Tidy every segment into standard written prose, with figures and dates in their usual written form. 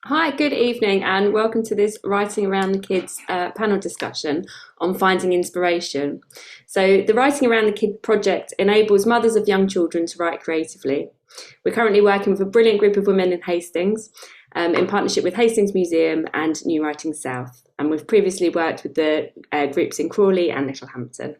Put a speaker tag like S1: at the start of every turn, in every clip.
S1: Hi, good evening, and welcome to this Writing Around the Kids panel discussion on finding inspiration. So, the Writing Around the Kid project enables mothers of young children to write creatively. We're currently working with a brilliant group of women in Hastings in partnership with Hastings Museum and New Writing South. And we've previously worked with the groups in Crawley and Littlehampton.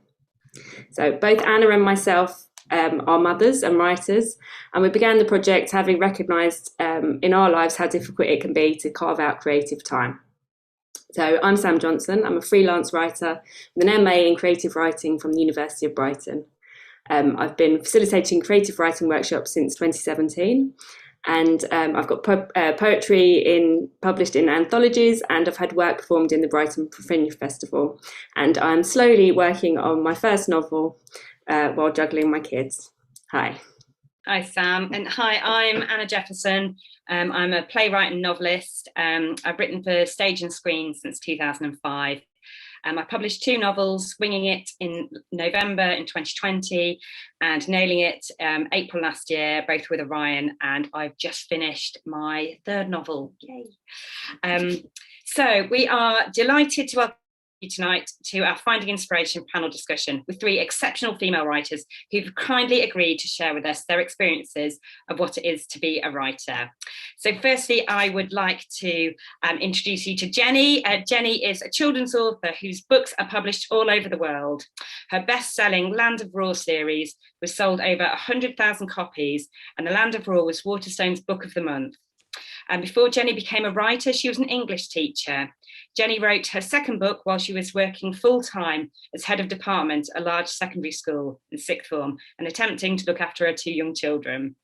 S1: So, both Anna and myself are mothers and writers, and we began the project having recognised in our lives how difficult it can be to carve out creative time. So I'm Sam Johnson. I'm a freelance writer with an MA in creative writing from the University of Brighton. I've been facilitating creative writing workshops since 2017, and I've got poetry published in anthologies, and I've had work performed in the Brighton Fringe Festival. And I'm slowly working on my first novel while juggling my kids. Hi.
S2: Hi, Sam. And hi, I'm Anna Jefferson. I'm a playwright and novelist. I've written for stage and screen since 2005. I published two novels, Winging It in November in 2020 and Nailing It April last year, both with Orion. And I've just finished my third novel. Yay. So we are delighted to welcome you tonight to our Finding Inspiration panel discussion with three exceptional female writers who've kindly agreed to share with us their experiences of what it is to be a writer. So firstly, I would like to introduce you to Jenny. Jenny is a children's author whose books are published all over the world. Her best-selling Land of Raw series was sold over 100,000 copies, and The Land of Raw was Waterstone's Book of the Month. And before Jenny became a writer, she was an English teacher. Jenny wrote her second book while she was working full-time as head of department at a large secondary school in sixth form and attempting to look after her two young children.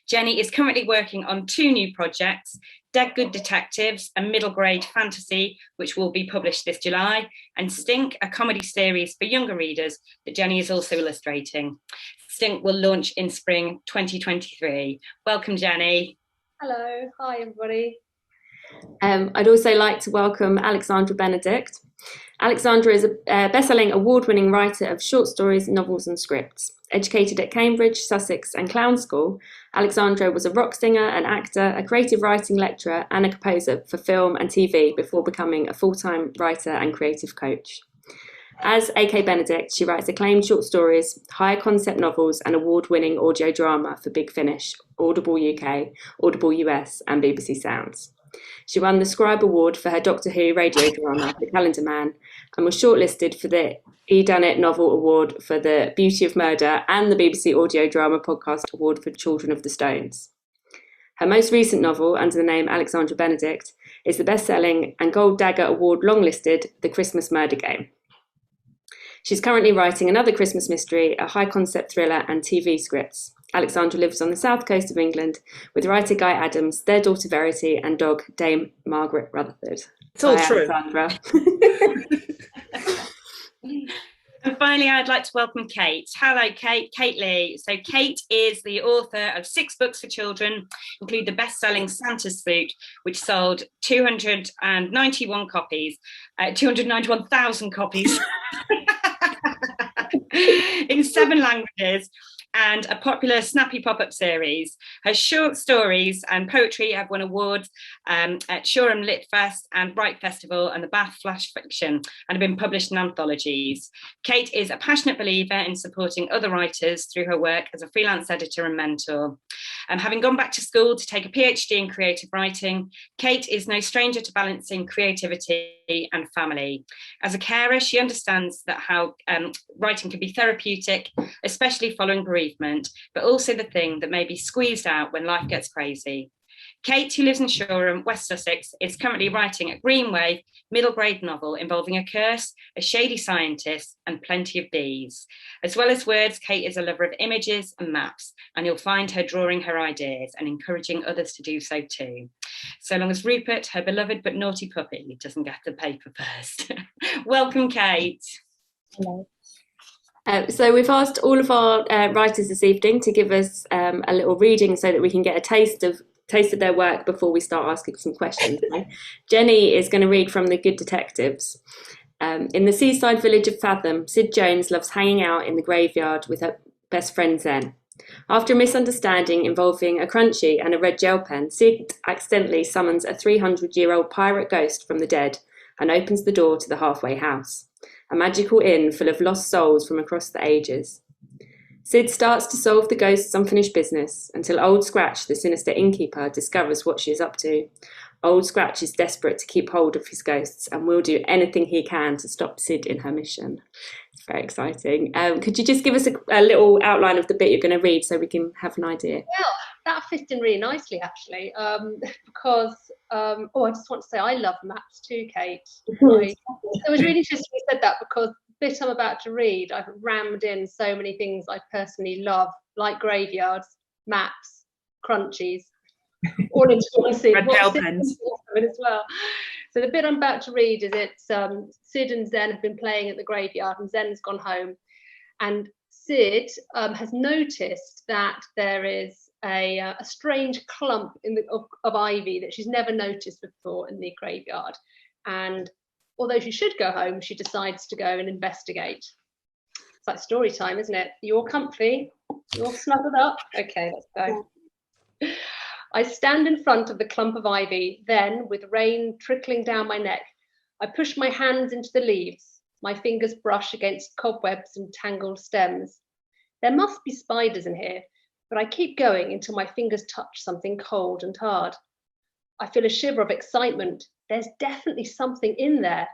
S2: Jenny is currently working on two new projects, Dead Good Detectives, a middle grade fantasy, which will be published this July, and Stink, a comedy series for younger readers that Jenny is also illustrating. Stink will launch in spring 2023. Welcome, Jenny.
S3: Hello, hi everybody.
S1: I'd also like to welcome Alexandra Benedict. Alexandra is a best-selling award-winning writer of short stories, novels and scripts. Educated at Cambridge, Sussex and Clown School, Alexandra was a rock singer, an actor, a creative writing lecturer and a composer for film and TV before becoming a full-time writer and creative coach. As A.K. Benedict, she writes acclaimed short stories, higher concept novels and award-winning audio drama for Big Finish, Audible UK, Audible US and BBC Sounds. She won the Scribe Award for her Doctor Who radio drama, The Calendar Man, and was shortlisted for the Edunit Novel Award for The Beauty of Murder and the BBC Audio Drama Podcast Award for Children of the Stones. Her most recent novel, under the name Alexandra Benedict, is the best-selling and Gold Dagger Award longlisted The Christmas Murder Game. She's currently writing another Christmas mystery, a high-concept thriller and TV scripts. Alexandra lives on the south coast of England with writer Guy Adams, their daughter Verity and dog Dame Margaret Rutherford.
S2: It's all
S1: Hi,
S2: true.
S1: Alexandra.
S2: And finally, I'd like to welcome Kate. Hello, Kate. Kate Lee. So Kate is the author of 6 books for children, include the best-selling Santa's Flute, which sold 291 copies, 291,000 copies in 7 languages, and a popular snappy pop-up series. Her short stories and poetry have won awards at Shoreham Lit Fest and Bright Festival and the Bath Flash Fiction and have been published in anthologies. Kate is a passionate believer in supporting other writers through her work as a freelance editor and mentor. Having gone back to school to take a PhD in creative writing, Kate is no stranger to balancing creativity and family. As a carer, she understands that how writing can be therapeutic, especially following bereavement, but also the thing that may be squeezed out when life gets crazy. Kate, who lives in Shoreham, West Sussex, is currently writing a Greenway middle grade novel involving a curse, a shady scientist, and plenty of bees. As well as words, Kate is a lover of images and maps, and you'll find her drawing her ideas and encouraging others to do so too. So long as Rupert, her beloved but naughty puppy, doesn't get the paper first. Welcome, Kate.
S3: Hello.
S1: So we've asked all of our writers this evening to give us a little reading so that we can get a taste of their work before we start asking some questions. Jenny is going to read from The Good Detectives. In the seaside village of Fathom, Sid Jones loves hanging out in the graveyard with her best friend Zen. After a misunderstanding involving a Crunchy and a red gel pen, Sid accidentally summons a 300-year-old pirate ghost from the dead and opens the door to the halfway house, a magical inn full of lost souls from across the ages. Sid starts to solve the ghost's unfinished business until Old Scratch, the sinister innkeeper, discovers what she is up to. Old Scratch is desperate to keep hold of his ghosts and will do anything he can to stop Sid in her mission. It's very exciting. Could you just give us a little outline of the bit you're going to read so we can have an idea?
S3: Well, that fits in really nicely, actually, because, I just want to say I love maps too, Kate. It was really interesting you said that, because the bit I'm about to read, I've rammed in so many things I personally love, like graveyards, maps, crunchies, all into one scene.
S2: Red gel pens.
S3: As well. So the bit I'm about to read is Sid and Zen have been playing at the graveyard, and Zen's gone home, and Sid has noticed that there is a strange clump of ivy that she's never noticed before in the graveyard, and although she should go home, she decides to go and investigate. It's like story time, isn't it? You're comfy, you're snuggled up. Okay, let's go. I stand in front of the clump of ivy, then, with rain trickling down my neck, I push my hands into the leaves. My fingers brush against cobwebs and tangled stems. There must be spiders in here, but I keep going until my fingers touch something cold and hard. I feel a shiver of excitement. There's definitely something in there.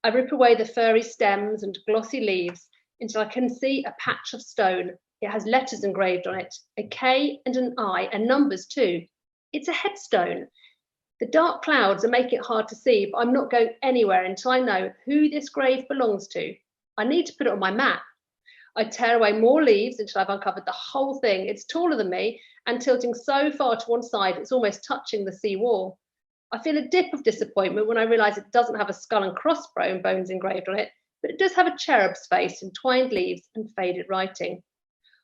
S3: I rip away the furry stems and glossy leaves until I can see a patch of stone. It has letters engraved on it, a K and an I, and numbers too. It's a headstone. The dark clouds are making it hard to see, but I'm not going anywhere until I know who this grave belongs to. I need to put it on my map. I tear away more leaves until I've uncovered the whole thing. It's taller than me and tilting so far to one side it's almost touching the sea wall. I feel a dip of disappointment when I realise it doesn't have a skull and crossbones engraved on it, but it does have a cherub's face and twined leaves and faded writing.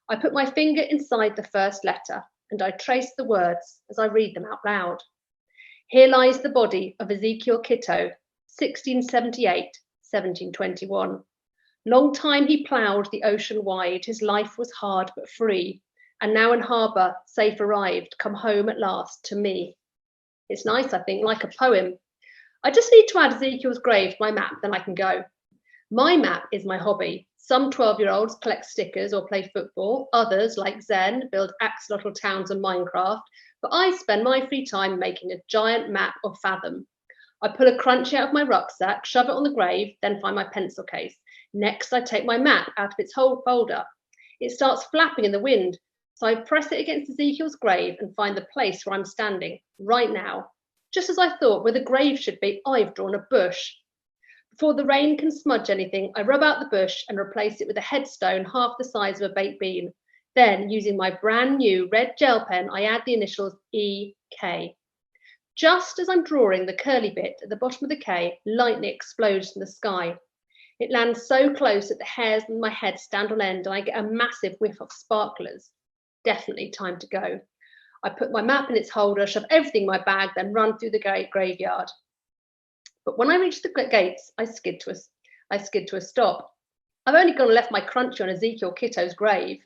S3: I put my finger inside the first letter and I trace the words as I read them out loud. Here lies the body of Ezekiel Kitto, 1678, 1721. Long time he ploughed the ocean wide, his life was hard but free, and now in harbour, safe arrived, come home at last to me. It's nice, I think, like a poem. I just need to add Ezekiel's grave to my map, then I can go. My map is my hobby. Some 12-year-olds collect stickers or play football. Others, like Zen, build axolotl towns and Minecraft. But I spend my free time making a giant map of Fathom. I pull a Crunchy out of my rucksack, shove it on the grave, then find my pencil case. Next, I take my map out of its whole folder. It starts flapping in the wind, so I press it against Ezekiel's grave and find the place where I'm standing, right now. Just as I thought where the grave should be, I've drawn a bush. Before the rain can smudge anything, I rub out the bush and replace it with a headstone half the size of a baked bean. Then, using my brand new red gel pen, I add the initials EK. Just as I'm drawing the curly bit at the bottom of the K, lightning explodes from the sky. It lands so close that the hairs on my head stand on end and I get a massive whiff of sparklers. Definitely time to go. I put my map in its holder, shove everything in my bag, then run through the graveyard. But when I reach the gates, I skid to a stop. I've only gone and left my Crunchy on Ezekiel Kitto's grave.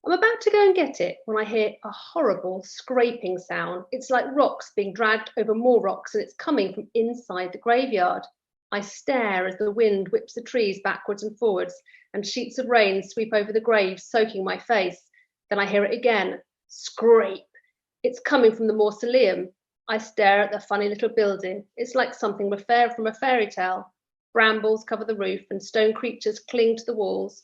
S3: I'm about to go and get it when I hear a horrible scraping sound. It's like rocks being dragged over more rocks, and it's coming from inside the graveyard. I stare as the wind whips the trees backwards and forwards, and sheets of rain sweep over the grave, soaking my face. Then I hear it again. Scrape. It's coming from the mausoleum. I stare at the funny little building. It's like something from a fairy tale. Brambles cover the roof and stone creatures cling to the walls.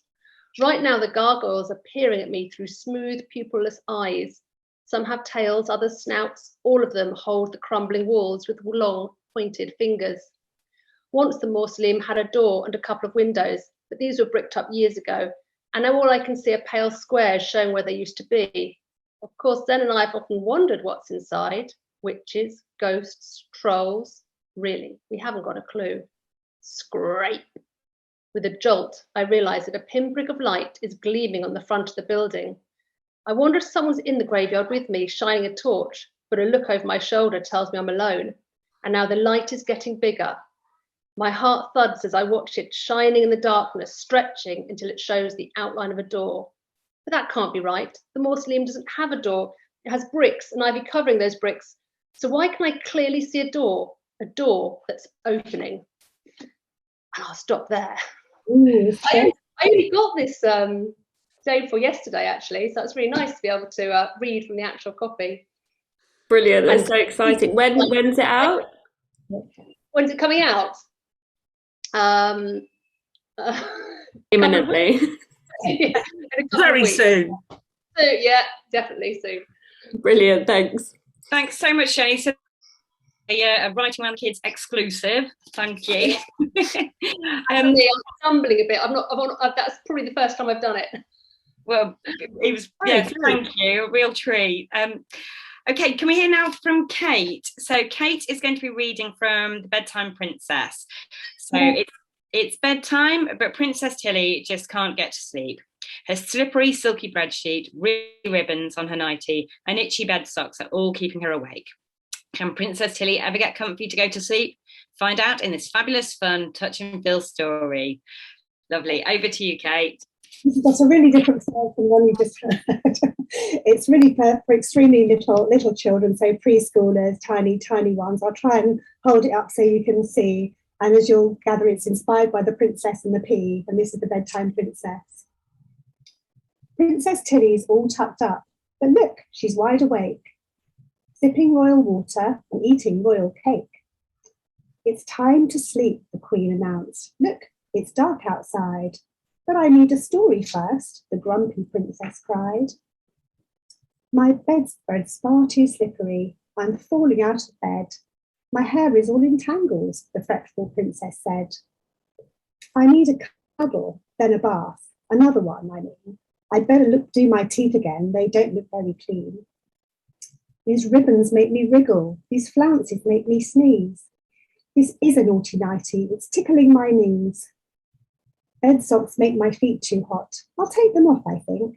S3: Right now the gargoyles are peering at me through smooth, pupilless eyes. Some have tails, others snouts. All of them hold the crumbling walls with long, pointed fingers. Once the mausoleum had a door and a couple of windows, but these were bricked up years ago, and now all I can see are pale squares showing where they used to be. Of course, Zen and I have often wondered what's inside. Witches, ghosts, trolls. Really, we haven't got a clue. Scrape. With a jolt, I realise that a pinprick of light is gleaming on the front of the building. I wonder if someone's in the graveyard with me, shining a torch, but a look over my shoulder tells me I'm alone. And now the light is getting bigger. My heart thuds as I watch it shining in the darkness, stretching until it shows the outline of a door. But that can't be right. The mausoleum doesn't have a door. It has bricks and ivy covering those bricks. So why can I clearly see a door that's opening? And I'll stop there.
S4: Ooh,
S3: I only got this day before yesterday, actually, so it's really nice to be able to read from the actual copy.
S1: Brilliant, that's so exciting. When's it out?
S3: When's it coming out?
S1: Imminently.
S3: Yeah,
S2: Very soon.
S3: So, yeah, definitely soon.
S1: Brilliant, thanks.
S2: Thanks so much, Shani. So, a Writing Around the Kids exclusive. Thank you.
S3: I'm stumbling a bit. That's probably the first time I've done it.
S2: Well, it was, yes, thank you, a real treat. Okay, can we hear now from Kate? So Kate is going to be reading from The Bedtime Princess. So it's bedtime, but Princess Tilly just can't get to sleep. Her slippery, silky bedsheet, ribbons on her nightie, and itchy bed socks are all keeping her awake. Can Princess Tilly ever get comfy to go to sleep? Find out in this fabulous, fun, touch and feel story. Lovely. Over to you, Kate.
S4: That's a really different story from the one you just heard. It's really for extremely little children, so preschoolers, tiny ones. I'll try and hold it up so you can see. And as you'll gather, it's inspired by The Princess and the Pea, and this is The Bedtime Princess. Princess Tilly's all tucked up, but look, she's wide awake, sipping royal water and eating royal cake. It's time to sleep, the Queen announced. Look, it's dark outside. But I need a story first, the grumpy princess cried. My bed's far too slippery. I'm falling out of bed. My hair is all in tangles, the fretful princess said. I need a cuddle, then a bath, another one, I mean. I'd better do my teeth again, they don't look very clean. These ribbons make me wriggle, these flounces make me sneeze. This is a naughty nightie, it's tickling my knees. Bed socks make my feet too hot. I'll take them off, I think,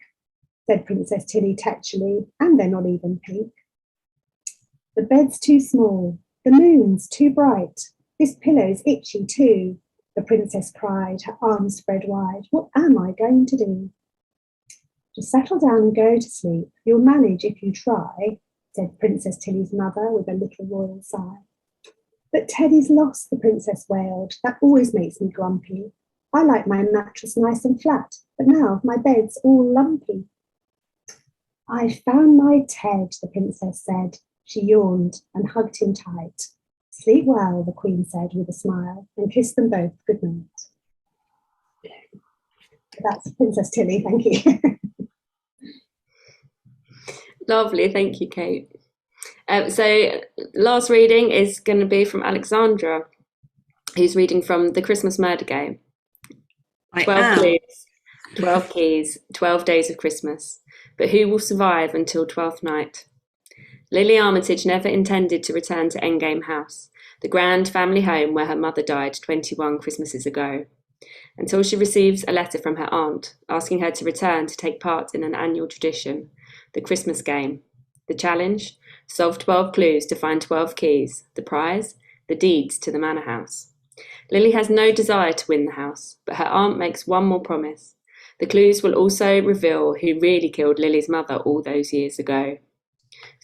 S4: said Princess Tilly tetchily, and they're not even pink. The bed's too small, the moon's too bright, this pillow's itchy too, the princess cried, her arms spread wide. What am I going to do? Just settle down and go to sleep. You'll manage if you try, said Princess Tilly's mother with a little royal sigh. But Teddy's lost, the princess wailed. That always makes me grumpy. I like my mattress nice and flat, but now my bed's all lumpy. I found my Ted, the princess said. She yawned and hugged him tight. Sleep well, the Queen said with a smile, and kissed them both good night. That's Princess Tilly, thank you.
S1: Lovely, thank you, Kate. So last reading is going to be from Alexandra, who's reading from The Christmas Murder Game. 12 clues, 12 keys, 12 days of Christmas. But who will survive until 12th night? Lily Armitage never intended to return to Endgame House, the grand family home where her mother died 21 Christmases ago, until she receives a letter from her aunt asking her to return to take part in an annual tradition, the Christmas game. The challenge? Solve 12 clues to find 12 keys. The prize? The deeds to the manor house. Lily has no desire to win the house, but her aunt makes one more promise. The clues will also reveal who really killed Lily's mother all those years ago.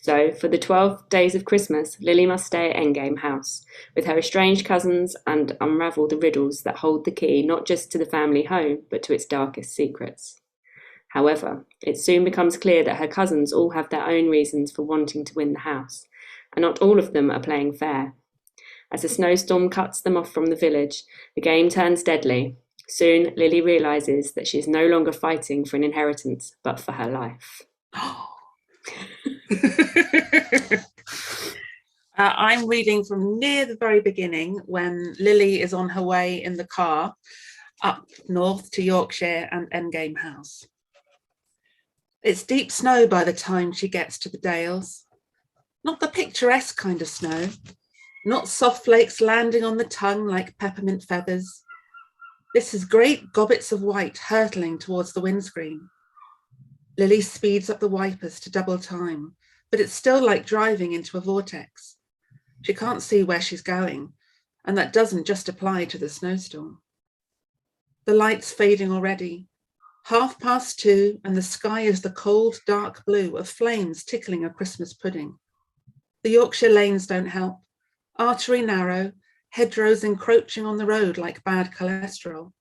S1: So, for the 12 days of Christmas, Lily must stay at Endgame House with her estranged cousins and unravel the riddles that hold the key not just to the family home, but to its darkest secrets. However, it soon becomes clear that her cousins all have their own reasons for wanting to win the house, and not all of them are playing fair. As a snowstorm cuts them off from the village, the game turns deadly. Soon, Lily realises that she is no longer fighting for an inheritance, but for her life.
S5: I'm reading from near the very beginning when Lily is on her way in the car up north to Yorkshire and Endgame House. It's deep snow by the time she gets to the Dales. Not the picturesque kind of snow. Not soft flakes landing on the tongue like peppermint feathers. This is great gobbets of white hurtling towards the windscreen. Lily speeds up the wipers to double time, but it's still like driving into a vortex. She can't see where she's going, and that doesn't just apply to the snowstorm. The light's fading already. 2:30, and the sky is the cold, dark blue of flames tickling a Christmas pudding. The Yorkshire lanes don't help. Artery narrow, hedgerows encroaching on the road like bad cholesterol.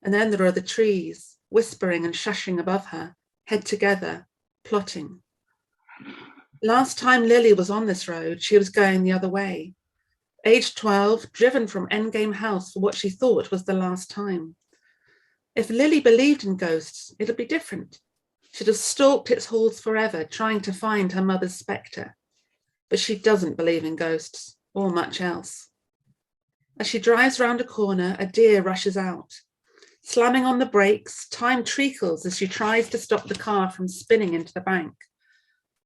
S5: And then there are the trees, whispering and shushing above her, head together, plotting. Last time Lily was on this road, she was going the other way. Aged 12, driven from Endgame House for what she thought was the last time. If Lily believed in ghosts, it'd be different. She'd have stalked its halls forever, trying to find her mother's spectre. But she doesn't believe in ghosts, or much else. As she drives round a corner, a deer rushes out. Slamming on the brakes, time treacles as she tries to stop the car from spinning into the bank.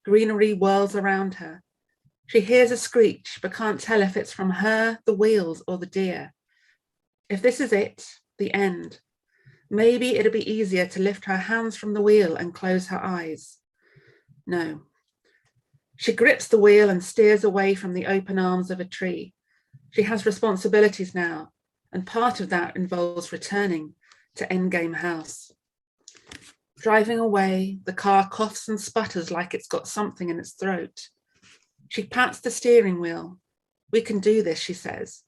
S5: Greenery whirls around her. She hears a screech, but can't tell if it's from her, the wheels, or the deer. If this is it, the end, maybe it'd be easier to lift her hands from the wheel and close her eyes. No. She grips the wheel and steers away from the open arms of a tree. She has responsibilities now, and part of that involves returning to Endgame House. Driving away, the car coughs and sputters like it's got something in its throat. She pats the steering wheel. We can do this, she says.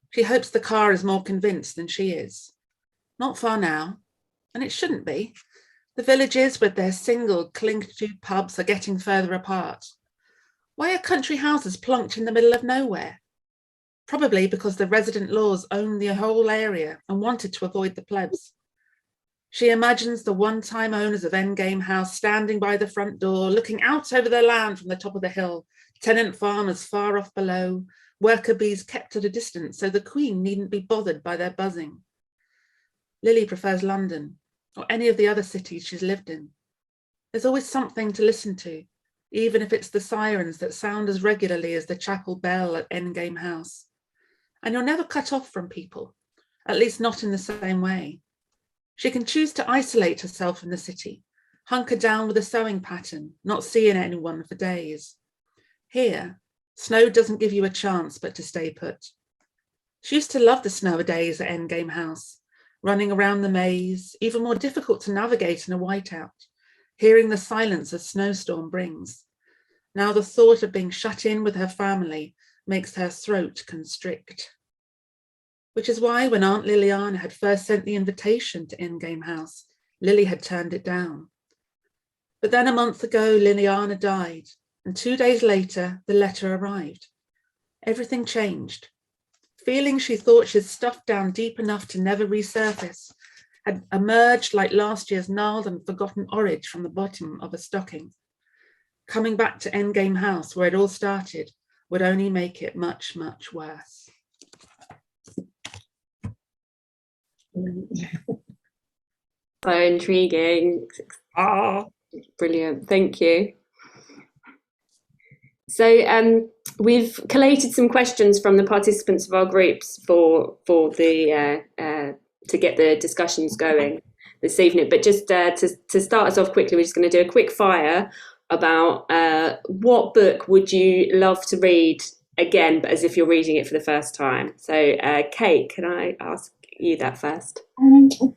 S5: She hopes the car is more convinced than she is. Not far now, and it shouldn't be. The villages with their single cling-to pubs are getting further apart. Why are country houses plonked in the middle of nowhere? Probably because the resident laws owned the whole area and wanted to avoid the plebs. She imagines the one-time owners of Endgame House standing by the front door, looking out over their land from the top of the hill, tenant farmers far off below, worker bees kept at a distance so the Queen needn't be bothered by their buzzing. Lily prefers London, or any of the other cities she's lived in. There's always something to listen to, even if it's the sirens that sound as regularly as the chapel bell at Endgame House. And you're never cut off from people, at least not in the same way. She can choose to isolate herself in the city, hunker down with a sewing pattern, not seeing anyone for days. Here, snow doesn't give you a chance but to stay put. She used to love the snowy days at Endgame House, running around the maze, even more difficult to navigate in a whiteout, hearing the silence a snowstorm brings. Now the thought of being shut in with her family makes her throat constrict. Which is why when Aunt Liliana had first sent the invitation to Endgame House, Lily had turned it down. But then a month ago, Liliana died, and 2 days later, the letter arrived. Everything changed. Feelings she thought she'd stuffed down deep enough to never resurface had emerged like last year's gnarled and forgotten orange from the bottom of a stocking. Coming back to Endgame House, where it all started, would only make it much, much worse.
S1: So intriguing.
S5: Oh.
S1: Brilliant, thank you. So we've collated some questions from the participants of our groups for the to get the discussions going this evening. But just to start us off quickly, we're just going to do a quick fire about what book would you love to read again, but as if you're reading it for the first time. So Kate, can I ask you that first?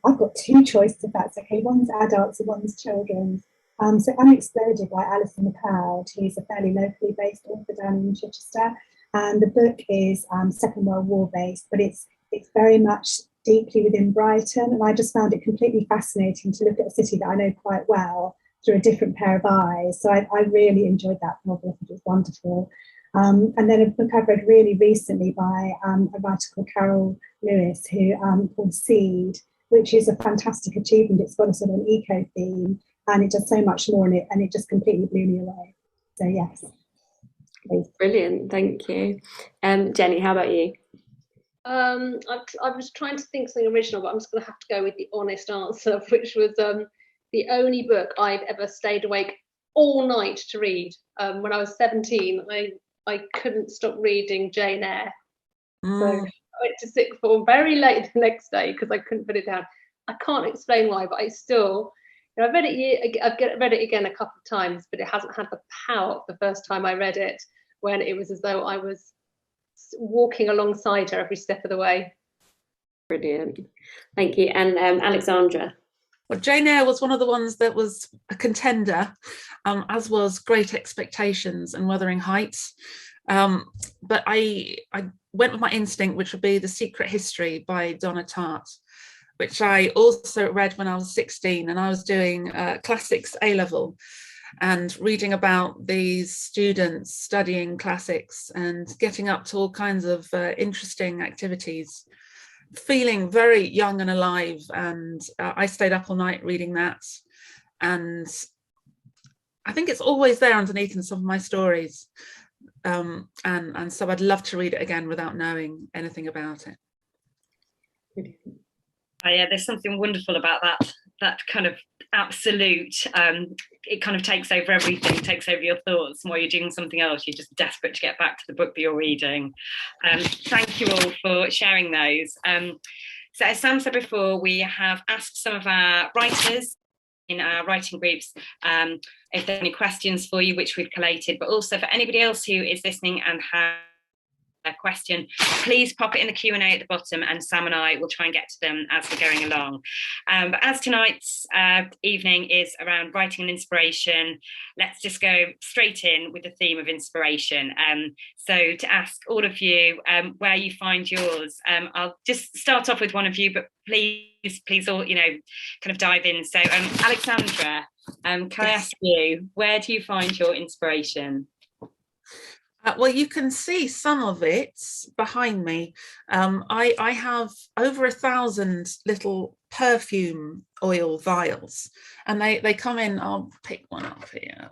S4: I've got two choices, if that's okay. One's adults and one's children's. So Unexploded by Alison McLeod, who's a fairly locally based author down in Chichester. And the book is Second World War based, but it's very much deeply within Brighton. And I just found it completely fascinating to look at a city that I know quite well through a different pair of eyes. So I really enjoyed that novel. I think it's wonderful. And then a book I've read really recently by a writer called Carol Lewis, who called Seed, which is a fantastic achievement. It's got a sort of an eco theme, and it does so much more in it, and it just completely blew me away. So yes. Please.
S1: Brilliant, thank you. Jenny, how about you?
S3: I was trying to think something original, but I'm just going to have to go with the honest answer, which was the only book I've ever stayed awake all night to read. When I was 17, I couldn't stop reading Jane Eyre. So I went to sixth form very late the next day because I couldn't put it down. I can't explain why, but I still, I've read it again a couple of times, but it hasn't had the power the first time I read it, when it was as though I was walking alongside her every step of the way.
S1: Brilliant, thank you. And Alexandra?
S5: Well, Jane Eyre was one of the ones that was a contender, as was Great Expectations and Wuthering Heights. But I went with my instinct, which would be The Secret History by Donna Tartt, which I also read when I was 16, and I was doing classics A-level and reading about these students studying classics and getting up to all kinds of interesting activities, feeling very young and alive. And I stayed up all night reading that. And I think it's always there underneath in some of my stories. And so I'd love to read it again without knowing anything about it.
S2: Yeah, there's something wonderful about that kind of absolute, it kind of takes over everything, takes over your thoughts, and while you're doing something else, you're just desperate to get back to the book that you're reading. Thank you all for sharing those. So as Sam said before, we have asked some of our writers in our writing groups if there are any questions for you, which we've collated, but also for anybody else who is listening and has a question, please pop it in the Q&A at the bottom, and Sam and I will try and get to them as we're going along. But as tonight's evening is around writing and inspiration, let's just go straight in with the theme of inspiration. So to ask all of you where you find yours, I'll just start off with one of you, but please all, kind of dive in. So Alexandra, can I ask you, where do you find your inspiration?
S5: Well, you can see some of it behind me. I have over 1,000 little perfume oil vials, and they come in, I'll pick one up here.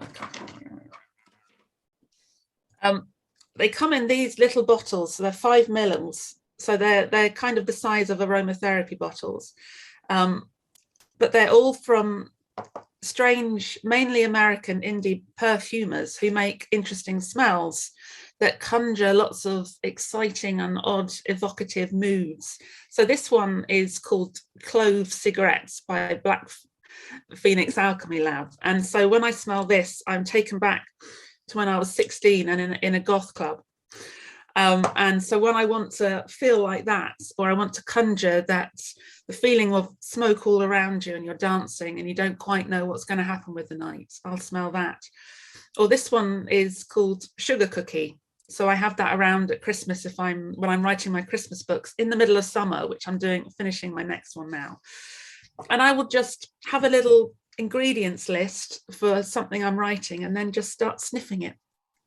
S5: They come in these little bottles, so they're 5 mils, so they're kind of the size of aromatherapy bottles, but they're all from strange, mainly American indie perfumers who make interesting smells that conjure lots of exciting and odd evocative moods. So this one is called Clove Cigarettes by Black Phoenix Alchemy Lab. And so when I smell this, I'm taken back to when I was 16 and in a goth club. And so when I want to feel like that, or I want to conjure that, the feeling of smoke all around you and you're dancing and you don't quite know what's going to happen with the night, I'll smell that. Or this one is called Sugar Cookie. So I have that around at Christmas when I'm writing my Christmas books in the middle of summer, which I'm finishing my next one now. And I will just have a little ingredients list for something I'm writing and then just start sniffing it,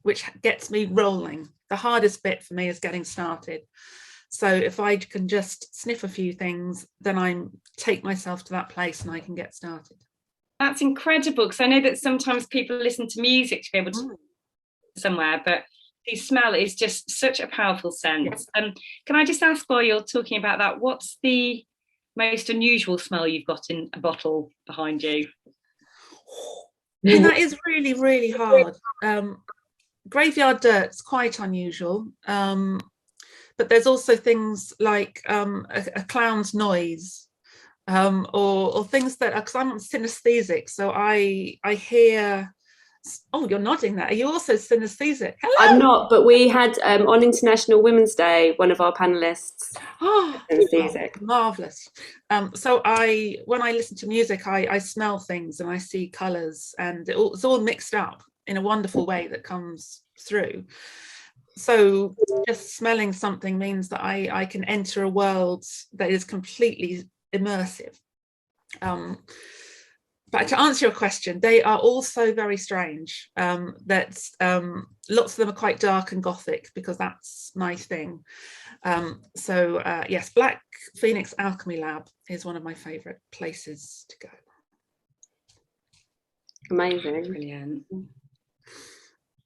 S5: which gets me rolling. The hardest bit for me is getting started. So if I can just sniff a few things, then I take myself to that place and I can get started.
S2: That's incredible, because I know that sometimes people listen to music to be able to somewhere, but the smell is just such a powerful sense. Can I just ask, while you're talking about that, what's the most unusual smell you've got in a bottle behind you?
S5: And that is really, really hard. Graveyard dirt's quite unusual, but there's also things like a clown's noise, or things that, because I'm synesthetic, so I hear. Oh, you're nodding there. Are you also synesthetic? Hello.
S1: I'm not, but we had on International Women's Day, one of our panelists. Synesthetic.
S5: Marvelous. So when I listen to music, I smell things and I see colors, and it's all mixed up in a wonderful way that comes through. So just smelling something means that I can enter a world that is completely immersive. But to answer your question, they are also very strange. Lots of them are quite dark and gothic, because that's my thing. Yes, Black Phoenix Alchemy Lab is one of my favourite places to go.
S1: Amazing.
S2: Brilliant.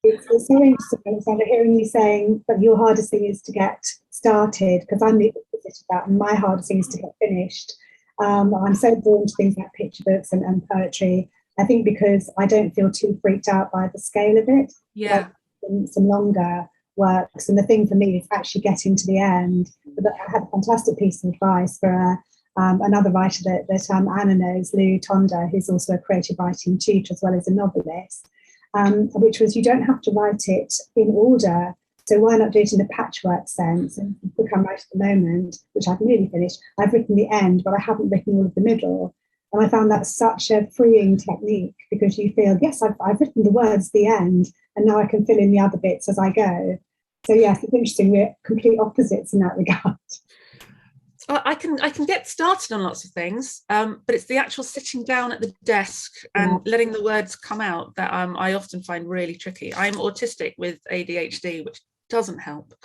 S4: It's so interesting, Alexandra, hearing you saying that your hardest thing is to get started, because I'm the opposite of that, and my hardest thing is to get finished. I'm so drawn to things like picture books and poetry, I think, because I don't feel too freaked out by the scale of it.
S5: Yeah.
S4: Like some longer works, and the thing for me is actually getting to the end. But I had a fantastic piece of advice for another writer that Anna knows, Lou Tonda, who's also a creative writing tutor as well as a novelist, which was, you don't have to write it in order. So why not do it in a patchwork sense? And the book I'm writing at the moment, which I've nearly finished, I've written the end, but I haven't written all of the middle. And I found that such a freeing technique, because you feel, yes, I've written the words, the end, and now I can fill in the other bits as I go. So yes, it's interesting. We're complete opposites in that regard.
S5: I can get started on lots of things, but it's the actual sitting down at the desk and letting the words come out that I often find really tricky. I'm autistic with ADHD, which doesn't help,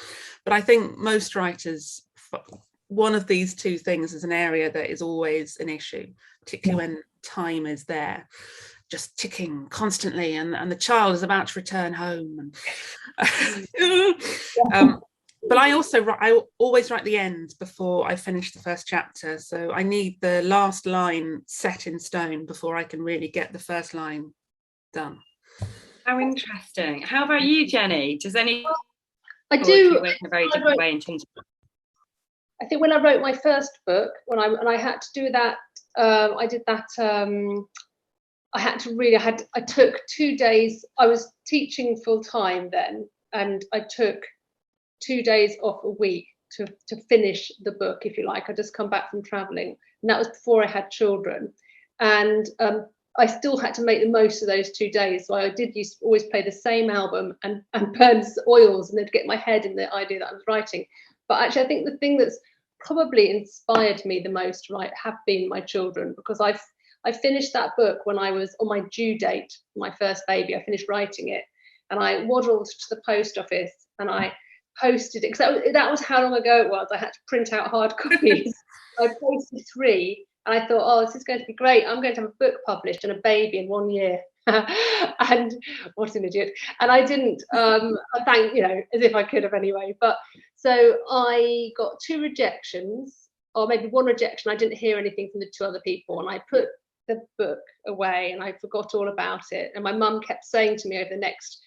S5: but I think most writers, one of these two things is an area that is always an issue, particularly when time is there, just ticking constantly, and the child is about to return home. And but I always write the end before I finish the first chapter. So I need the last line set in stone before I can really get the first line done.
S2: How interesting. How about you, Jenny? Does any
S3: I do
S2: work in a very different way in terms of...
S3: I think when I wrote my first book, and I had to do that, I did that. I took 2 days. I was teaching full time then, and I took 2 days off a week to finish the book, if you like. I just come back from traveling, and that was before I had children, and I still had to make the most of those 2 days. So I did always play the same album and burn oils, and then get my head in the idea that I was writing. But actually, I think the thing that's probably inspired me the most, right, have been my children, because I finished that book when I was on my due date, my first baby. I finished writing it, and I waddled to the post office and I posted it, because that was how long ago it was. I had to print out hard copies. I posted 3, and I thought, oh, this is going to be great. I'm going to have a book published and a baby in 1 year. And what an idiot. And I didn't, I thank, as if I could have anyway. But so I got 2 rejections, or maybe 1 rejection. I didn't hear anything from the 2 other people, and I put the book away and I forgot all about it. And my mum kept saying to me over the next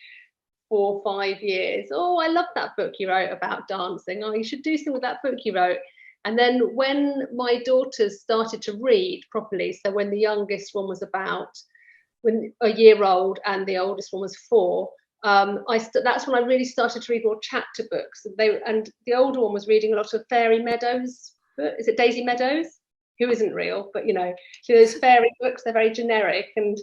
S3: 4 or 5 years, oh, I love that book you wrote about dancing. Oh, you should do something with that book you wrote. And then when my daughters started to read properly, so when the youngest one was about a year old and the oldest one was 4, that's when I really started to read more chapter books. And the older one was reading a lot of Fairy Meadows. Is it Daisy Meadows? Who isn't real, but so those fairy books, they're very generic, and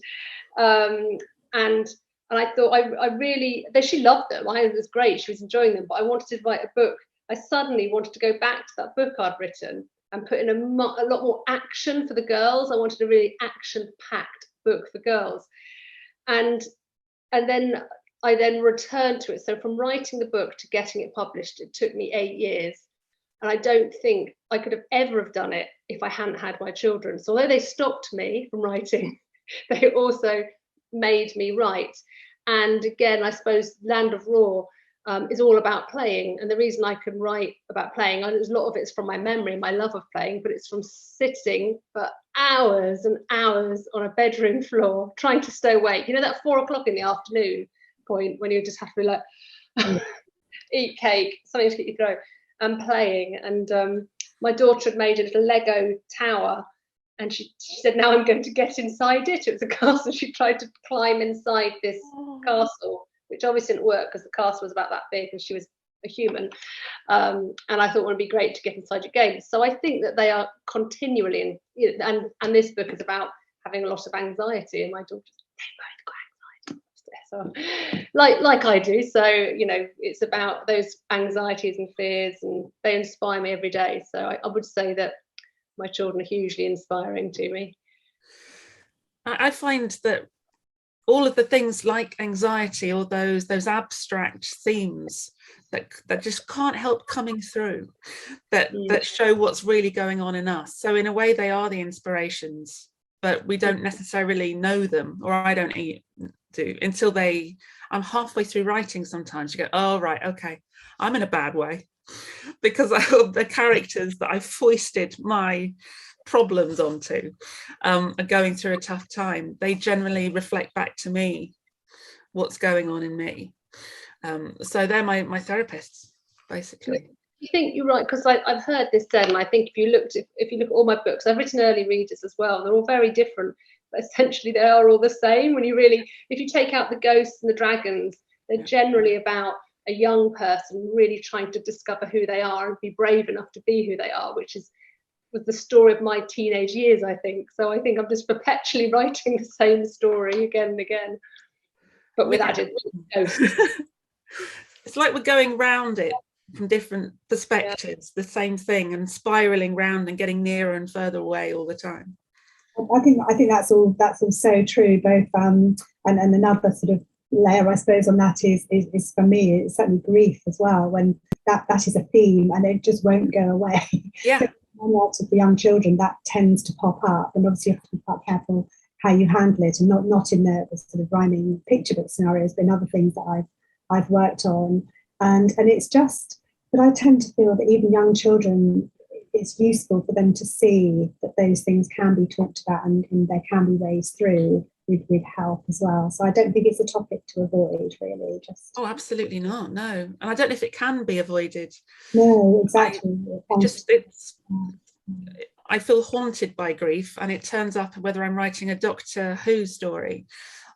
S3: I thought I really, she loved them. It was great, she was enjoying them, but I wanted to write a book. I suddenly wanted to go back to that book I'd written and put in a lot more action for the girls. I wanted a really action-packed book for girls, and then I returned to it. So from writing the book to getting it published, it took me 8 years. And I don't think I could have ever have done it if I hadn't had my children. So although they stopped me from writing, they also made me write. And again, I suppose Land of Raw is all about playing. And the reason I can write about playing, a lot of it's from my memory, my love of playing, but it's from sitting for hours and hours on a bedroom floor, trying to stay awake. That 4 o'clock in the afternoon point when you just have to be like, eat cake, something to get your throat. And playing, and my daughter had made a little Lego tower, and she said, now I'm going to get inside it. It was a castle. She tried to climb inside this castle, which obviously didn't work because the castle was about that big and she was a human, and I thought it would be great to get inside your game. So I think that they are continually, and this book is about having a lot of anxiety, and my daughter's so like I do, so it's about those anxieties and fears, and they inspire me every day. So I would say that my children are hugely inspiring to me.
S5: I find that all of the things like anxiety, or those abstract themes that just can't help coming through, that show what's really going on in us. So in a way, they are the inspirations, but we don't necessarily know them, or I don't do, until I'm halfway through writing. Sometimes you go, oh right, okay, I'm in a bad way, because the characters that I foisted my problems onto are going through a tough time. They generally reflect back to me what's going on in me, so they're my therapists, basically.
S3: You think you're right, because I've heard this said, and I think if you look at all my books, I've written early readers as well, they're all very different, but essentially they are all the same. If you take out the ghosts and the dragons, they're generally about a young person really trying to discover who they are and be brave enough to be who they are, which is was the story of my teenage years, I think. So I think I'm just perpetually writing the same story again and again, but with added ghosts.
S5: It's like we're going round it from different perspectives, the same thing, and spiraling round and getting nearer and further away all the time.
S4: I think that's all so true. Both and another sort of layer, I suppose, on that is for me, it's certainly grief as well. When that is a theme and it just won't go away.
S5: Yeah.
S4: A lot of the young children that tends to pop up, and obviously you have to be quite careful how you handle it, and not in the sort of rhyming picture book scenarios, but in other things that I've worked on, and it's just that I tend to feel that even young children, it's useful for them to see that those things can be talked about and there can be ways through with help as well. So I don't think it's a topic to avoid, really. Just
S5: absolutely not. No, and I don't know if it can be avoided.
S4: No, exactly.
S5: I feel haunted by grief, and it turns up whether I'm writing a Doctor Who story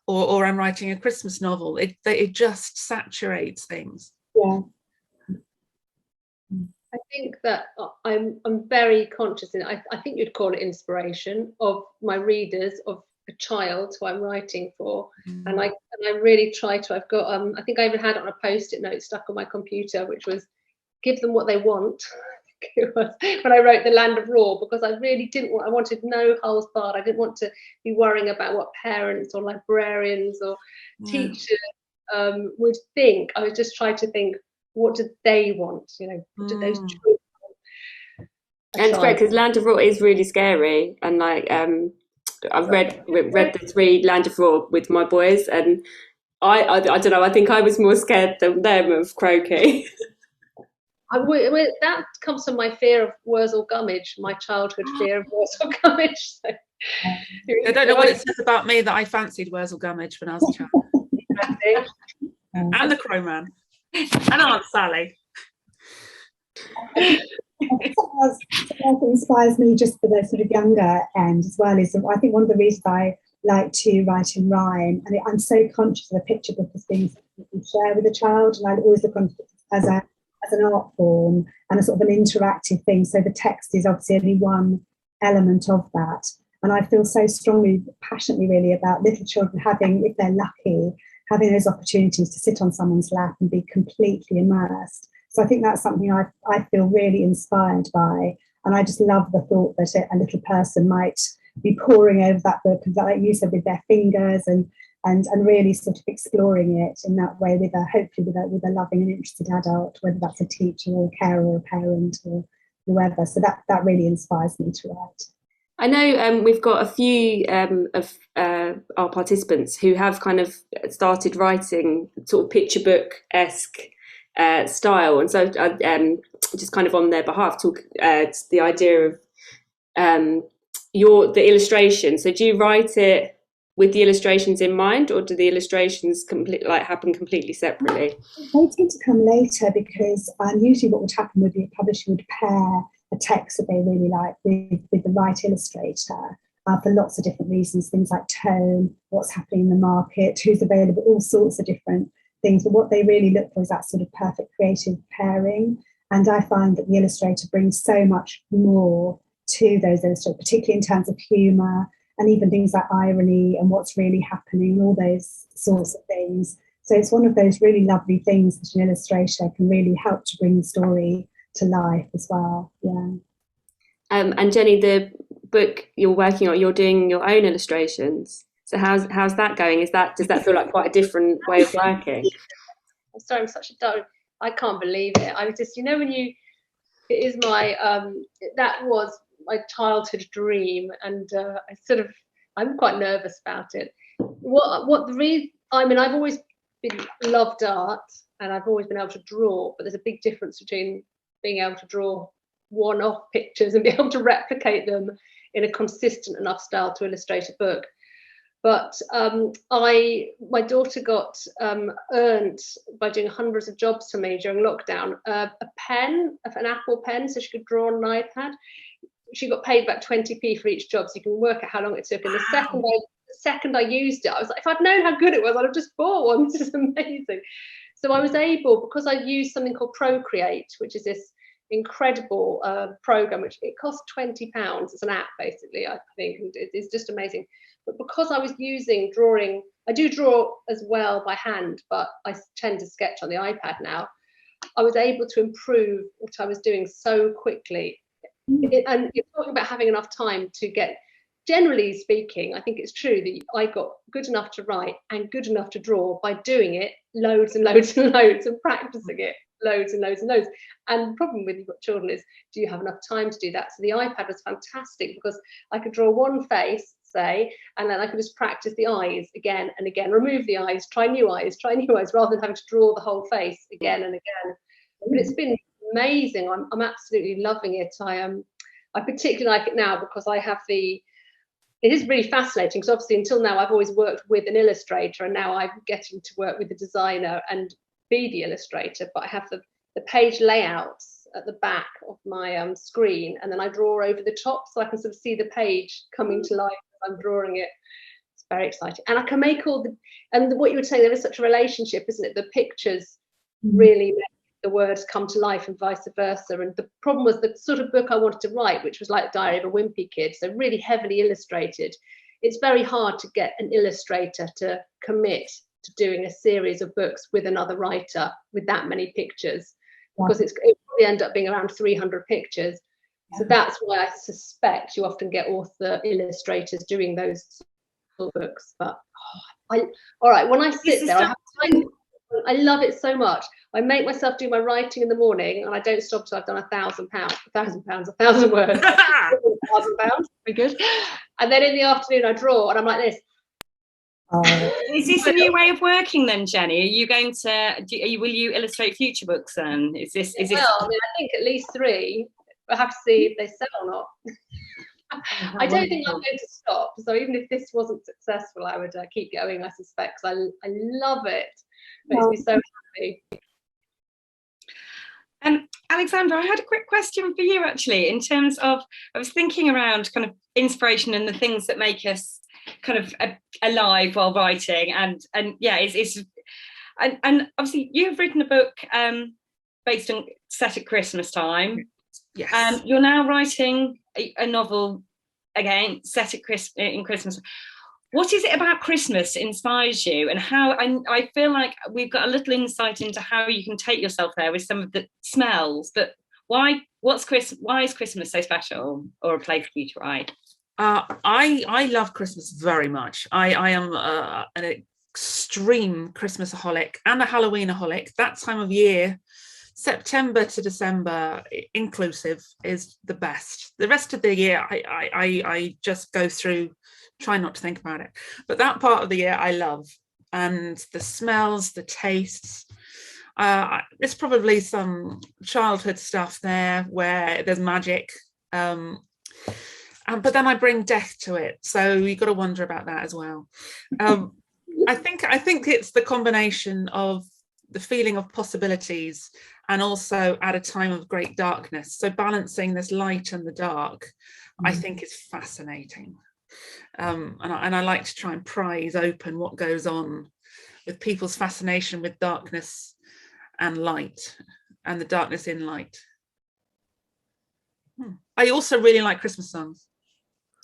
S5: or I'm writing a Christmas novel. It just saturates things.
S4: Yeah.
S3: I think that I'm very conscious, and I think you'd call it inspiration, of my readers, of a child who I'm writing for, and I really try to. I've got I think I even had it on a post-it note stuck on my computer, which was give them what they want. It was when I wrote The Land of Raw, because I really didn't want. I wanted no holds barred. I didn't want to be worrying about what parents or librarians or teachers would think. I was just trying to think, what do they want? What do those children want?
S1: And it's great because Land of Raw is really scary, and like I've read the 3 Land of Raw with my boys, and I don't know. I think I was more scared than them of Crokey.
S3: That comes from my fear of Wurzel Gummidge, my childhood fear of Wurzel Gummidge. So,
S5: I don't know what it says about me that I fancied Wurzel Gummidge when I was a child. And the Crowman. And Aunt Sally.
S4: What inspires me just for the sort of younger end as well is, I think one of the reasons I like to write in rhyme, and I'm so conscious of a picture book as things you can share with a child, and I always look on it as an art form and a sort of an interactive thing. So the text is obviously only one element of that. And I feel so strongly, passionately really about little children having, if they're lucky, having those opportunities to sit on someone's lap and be completely immersed. So I think that's something I feel really inspired by. And I just love the thought that a little person might be poring over that book, like you said, with their fingers and really sort of exploring it in that way hopefully with a loving and interested adult, whether that's a teacher or a carer or a parent or whoever. So that really inspires me to write.
S1: I know we've got a few of our participants who have kind of started writing sort of picture book-esque style, and so just kind of on their behalf talk the idea of the illustration. So do you write it with the illustrations in mind, or do the illustrations happen completely separately?
S4: They tend to come later, because usually what would happen would be a publisher would pair a text that they really like with the right illustrator for lots of different reasons, things like tone, what's happening in the market, who's available, all sorts of different things. But what they really look for is that sort of perfect creative pairing. And I find that the illustrator brings so much more to those illustrators, particularly in terms of humour and even things like irony and what's really happening, all those sorts of things. So it's one of those really lovely things that an illustrator can really help to bring the story to life as well. Yeah.
S1: And Jenny, the book you're working on, you're doing your own illustrations. So how's that going? Does that feel like quite a different way of working?
S3: I'm sorry, I'm such a dog. I can't believe it. I was just, it is my that was my childhood dream, and I'm quite nervous about it. What the reason? I mean, I've always loved art, and I've always been able to draw, but there's a big difference between being able to draw one-off pictures and be able to replicate them in a consistent enough style to illustrate a book. But my daughter got earned by doing hundreds of jobs for me during lockdown, a pen, an Apple pen, so she could draw on an iPad. She got paid about 20p for each job, so you can work out how long it took. And the second I used it, I was like, if I'd known how good it was, I'd have just bought one. This is amazing. So I was able, because I used something called Procreate, which is this incredible program, which it costs £20. It's an app basically, I think, and it's just amazing. But because I was using drawing, I do draw as well by hand, but I tend to sketch on the iPad now. I was able to improve what I was doing so quickly. And you're talking about having enough time to get, generally speaking, I think it's true that I got good enough to write and good enough to draw by doing it loads and loads and loads and practicing it loads and loads and loads. And the problem with you've got children is, do you have enough time to do that? So the iPad was fantastic because I could draw one face, say, and then I could just practice the eyes again and again, remove the eyes, try new eyes, rather than having to draw the whole face again and again. But it's been amazing. I'm absolutely loving it. I particularly like it now because I have it is really fascinating, because obviously until now I've always worked with an illustrator, and now I'm getting to work with the designer and be the illustrator. But I have the page layouts at the back of my screen, and then I draw over the top so I can sort of see the page coming to life as I'm drawing it. It's very exciting. And I can make and what you were saying, there is such a relationship, isn't it? The pictures really make the words come to life and vice versa. And the problem was the sort of book I wanted to write, which was like Diary of a Wimpy Kid, so really heavily illustrated. It's very hard to get an illustrator to commit to doing a series of books with another writer with that many pictures, because it probably end up being around 300 pictures. So that's why I suspect you often get author illustrators doing those sort of books. But all right, when I sit there, I love it so much. I make myself do my writing in the morning, and I don't stop till I've done 1,000 words. 1,000 pounds, very good. And then in the afternoon I draw, and I'm like this.
S2: Is this a new way of working then, Jenny? Are you going to? Will you illustrate future books then? Is this?
S3: Well, I mean, I think at least 3. We'll have to see if they sell or not. I don't think I'm going to stop. So even if this wasn't successful, I would keep going, I suspect, because I love it. It makes me so happy.
S2: Alexandra, I had a quick question for you actually, in terms of, I was thinking around kind of inspiration and the things that make us kind of alive while writing, and obviously you have written a book based on set at Christmas time.
S5: Yes.
S2: You're now writing a novel again set at Christmas. What is it about Christmas that inspires you, and how? I feel like we've got a little insight into how you can take yourself there with some of the smells, but why is Christmas so special, or a place for you to write?
S5: I love Christmas very much. I am an extreme Christmasaholic and a Halloweenaholic. That time of year, September to December inclusive, is the best. The rest of the year I just go through, try not to think about it, but that part of the year I love. And the smells, the tastes, there's probably some childhood stuff there where there's magic, but then I bring death to it, so you've got to wonder about that as well. I think it's the combination of the feeling of possibilities, and also at a time of great darkness, so balancing this light and the dark, I think is fascinating. And I like to try and prise open what goes on with people's fascination with darkness and light, and the darkness in light. I also really like Christmas songs.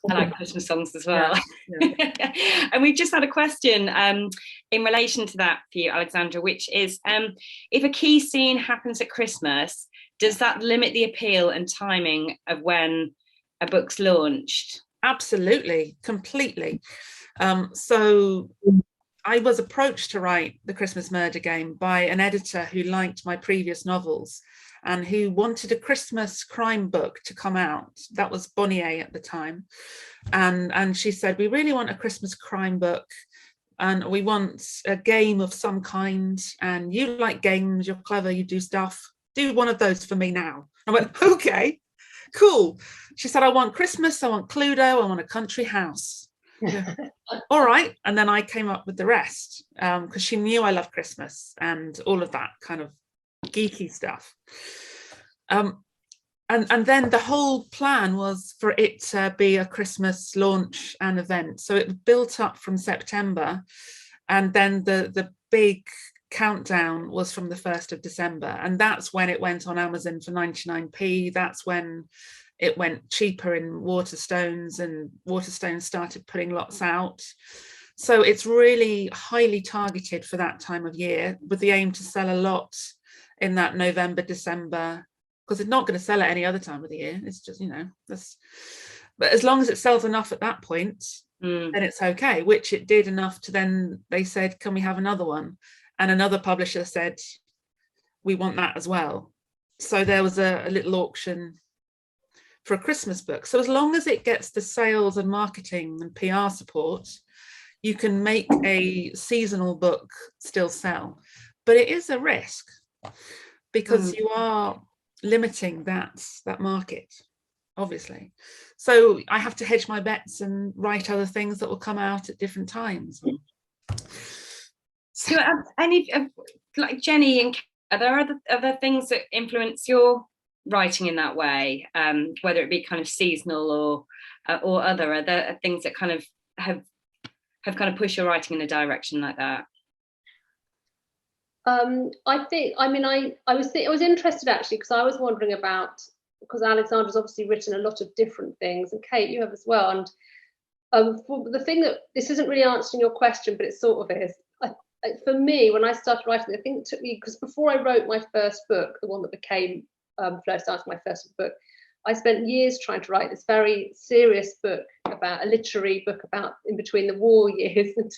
S2: I like Christmas songs as well.
S5: Yeah.
S2: And we've just had a question in relation to that for you, Alexandra, which is, if a key scene happens at Christmas, does that limit the appeal and timing of when a book's launched?
S5: Absolutely, completely. So I was approached to write The Christmas Murder Game by an editor who liked my previous novels and who wanted a Christmas crime book to come out. That was Bonnier at the time. And she said, we really want a Christmas crime book, and we want a game of some kind, and you like games, you're clever, you do stuff, do one of those for me now. I went, okay, cool. She said, I want Christmas, I want Cluedo, I want a country house. All right. And then I came up with the rest, because she knew I love Christmas and all of that kind of geeky stuff. And then the whole plan was for it to be a Christmas launch and event. So it built up from September, and then the big countdown was from the 1st of December, and that's when it went on Amazon for 99p. That's when it went cheaper in Waterstones, and Waterstones started putting lots out. So it's really highly targeted for that time of year, with the aim to sell a lot in that November, December, because it's not going to sell at any other time of the year. It's just, but as long as it sells enough at that point, then it's okay, which it did enough to then they said, can we have another one? And another publisher said, we want that as well. So there was a little auction for a Christmas book. So as long as it gets the sales and marketing and PR support, you can make a seasonal book still sell. But it is a risk, because you are limiting that market, obviously. So I have to hedge my bets and write other things that will come out at different times.
S2: So any, like Jenny and Kate, are there other things that influence your writing in that way, whether it be kind of seasonal or other? Are there things that kind of have kind of pushed your writing in a direction like that?
S3: I think, I mean, I was interested actually, because I was wondering about, because Alexandra's obviously written a lot of different things, and Kate, you have as well. And for the thing that, this isn't really answering your question, but it sort of is. For me, when I started writing, I think it took me, because before I wrote my first book, the one that became First Dance, my first book, I spent years trying to write this very serious book, about a literary book about in between the war years, and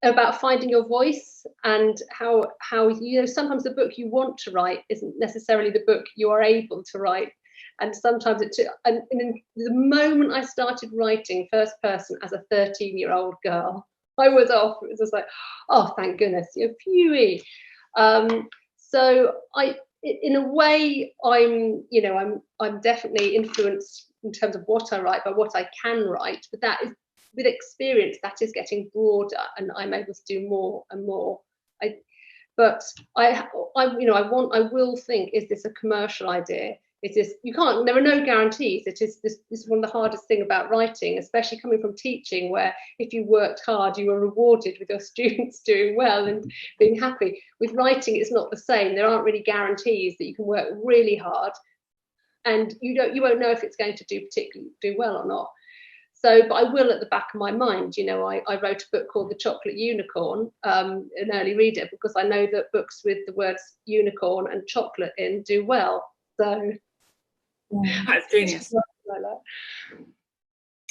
S3: about finding your voice, and how sometimes the book you want to write isn't necessarily the book you are able to write. And sometimes it took, and in the moment I started writing first person as a 13-year-old girl, I was off. It was just like, oh, thank goodness, you're phewy. So in a way, I'm definitely influenced in terms of what I write by what I can write, but that is, with experience, that is getting broader, and I'm able to do more and more. I will think, is this a commercial idea? There are no guarantees. This is one of the hardest thing about writing, especially coming from teaching, where if you worked hard, you were rewarded with your students doing well and being happy. With writing, it's not the same. There aren't really guarantees that you can work really hard, and you won't know if it's going to do well or not. So, but I will, at the back of my mind, I wrote a book called The Chocolate Unicorn, an early reader, because I know that books with the words unicorn and chocolate in do well. So
S5: that's genius.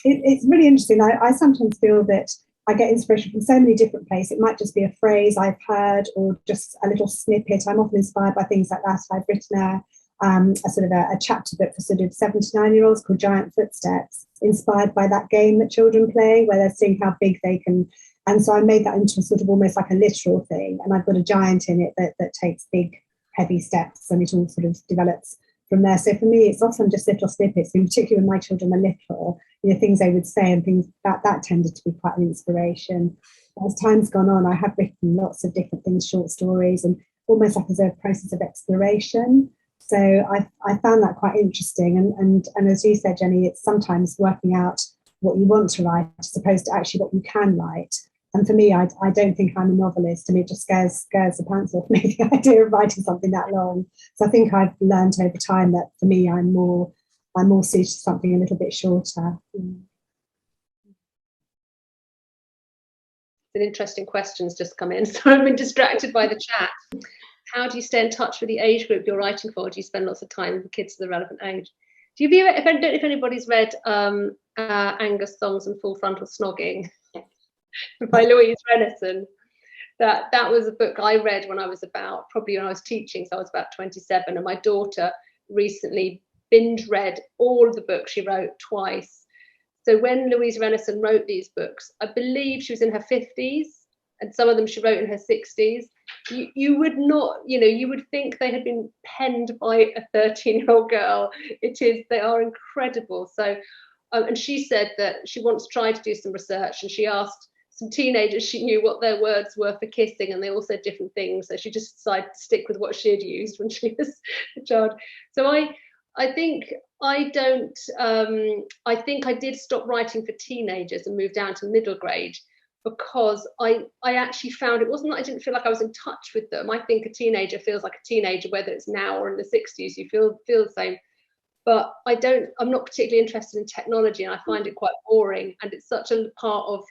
S4: It's really interesting. I sometimes feel that I get inspiration from so many different places. It might just be a phrase I've heard, or just a little snippet. I'm often inspired by things like that. I've written a chapter book for sort of 7 to 9-year-olds called Giant Footsteps, inspired by that game that children play, where they're seeing how big they can. And so I made that into sort of almost like a literal thing, and I've got a giant in it that takes big, heavy steps, and it all sort of develops from there. So for me, it's often just little snippets, in particular when my children are little, things they would say, and things that tended to be quite an inspiration. As time's gone on, I have written lots of different things, short stories, and almost like as a process of exploration. So I found that quite interesting. And as you said, Jenny, it's sometimes working out what you want to write as opposed to actually what you can write. And for me, I don't think I'm a novelist, and it just scares the pants off me, the idea of writing something that long. So I think I've learned over time that for me, I'm more suited to something a little bit shorter.
S3: An interesting questions just come in, so I've been distracted by the chat. How do you stay in touch with the age group you're writing for? Do you spend lots of time with kids of the relevant age? I don't know if anybody's read Angus Thongs and Full Frontal Snogging by Louise Renison. That was a book I read when I was teaching, so I was about 27, and my daughter recently binge read all of the books she wrote twice. So when Louise Renison wrote these books, I believe she was in her 50s, and some of them she wrote in her 60s. You would not, you would think they had been penned by a 13-year-old girl. They are incredible. So, and she said that she once tried to do some research, and she asked some teenagers she knew what their words were for kissing, and they all said different things. So she just decided to stick with what she had used when she was a child. So I think I did stop writing for teenagers and moved down to middle grade. because I actually found it wasn't that I didn't feel like I was in touch with them. I think a teenager feels like a teenager, whether it's now or in the 60s, you feel the same. But I'm not particularly interested in technology, and I find it quite boring, and it's such a part of